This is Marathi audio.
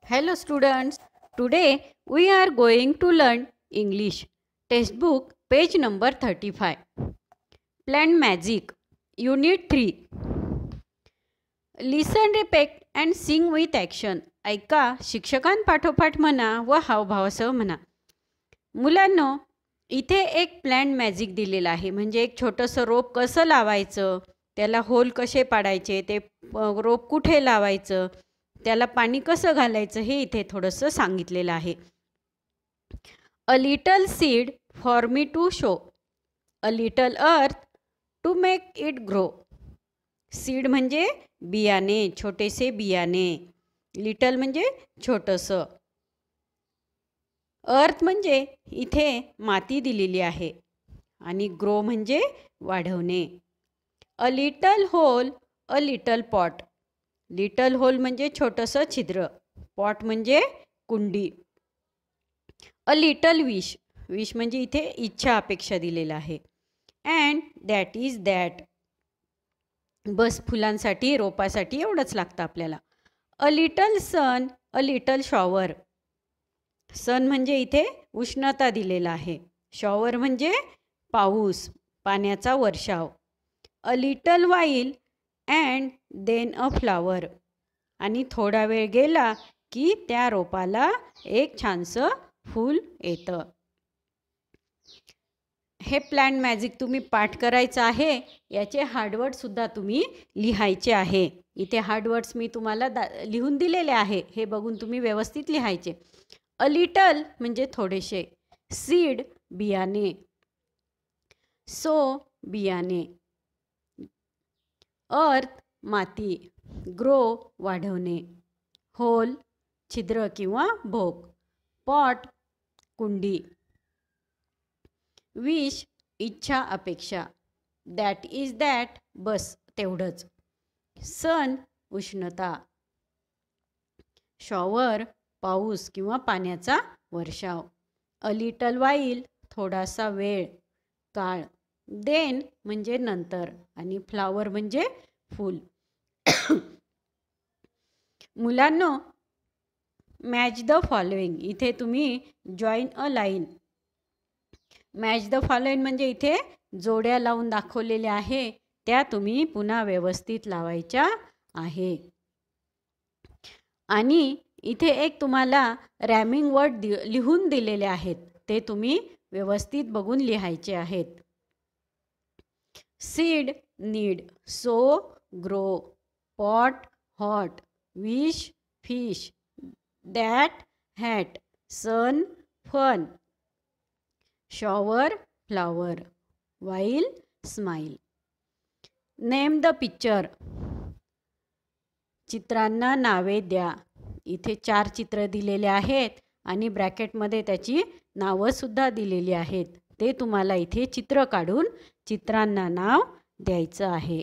Hello students, today we are going to learn English textbook page number 35. Plant Magic Unit 3. Listen, repeat and sing with action. ऐका, शिक्षकांपाठोपाठ म्हणा व हावभावासह म्हणा. मुलांनो, इथे एक प्लॅन्ट मॅजिक दिलेला आहे. म्हणजे एक छोटंसं रोप कसं लावायचं, त्याला होल कसे पाडायचे, ते रोप कुठे लावायचं, त्याला पाणी कसं घालायचं हे इथे थोडंसं सांगितलेलं आहे. A little seed for me to sow, a little earth to make it grow. Seed म्हणजे बियाणे, छोटेसे बियाणे. लिटल म्हणजे छोटंसं. अर्थ म्हणजे इथे माती दिलेली आहे आणि ग्रो म्हणजे वाढवणे. A little hole, a little pot. Little hole म्हणजे छोटंसं छिद्र, पॉट म्हणजे कुंडी. अ लिटल विश, विश म्हणजे इथे इच्छा अपेक्षा दिलेला आहे. अँड दॅट इज दॅट, बस फुलांसाठी रोपासाठी एवढंच लागतं आपल्याला. A little sun, a little shower. Sun म्हणजे इथे उष्णता दिलेला आहे, शॉवर म्हणजे पाऊस, पाण्याचा वर्षाव. A little while and then a flower, आणि थोडा वेळ गेला की त्या रोपाला एक छानसं फूल येतं. हे प्लॅन्ट मॅजिक तुम्ही पाठ करायचं आहे. याचे हार्डवर्डसुद्धा तुम्ही लिहायचे आहे. इथे हार्डवर्ड्स मी तुम्हाला लिहून दिलेले आहे, हे बघून तुम्ही व्यवस्थित लिहायचे. अ लिटल म्हणजे थोडेसे, सीड बियाणे, सो बियाणे, अर्थ माती, ग्रो वाढवणे, होल छिद्र किंवा भोक, पॉट कुंडी, विश इच्छा अपेक्षा, दॅट इज दॅट बस तेवढंच, सन उष्णता, शॉवर पाऊस किंवा पाण्याचा वर्षाव, अ लिटल वाईल थोडासा वेळ काळ, देन म्हणजे नंतर, आणि फ्लावर म्हणजे फूल. मुलांनो, मॅच द फॉलोइंग, इथे तुम्ही join a line. Match the following म्हणजे इथे जोड्या लावून दाखवलेल्या आहे, त्या तुम्ही पुन्हा व्यवस्थित लावायच्या आहे. आणि इथे एक तुम्हाला रॅमिंग वर्ड लिहून दिलेले आहेत, ते तुम्ही व्यवस्थित बघून लिहायचे आहेत. Seed need, so grow, pot hot, wish fish, that hat, sun fun, shower flower, while smile. Name the picture, चित्रांना नावे द्या. इथे 4 चित्र दिलेले आहेत आणि ब्रॅकेटमध्ये त्याची नावंसुद्धा दिलेली आहेत. ते तुम्हाला इथे चित्र काढून चित्रांना नाव द्यायचं आहे.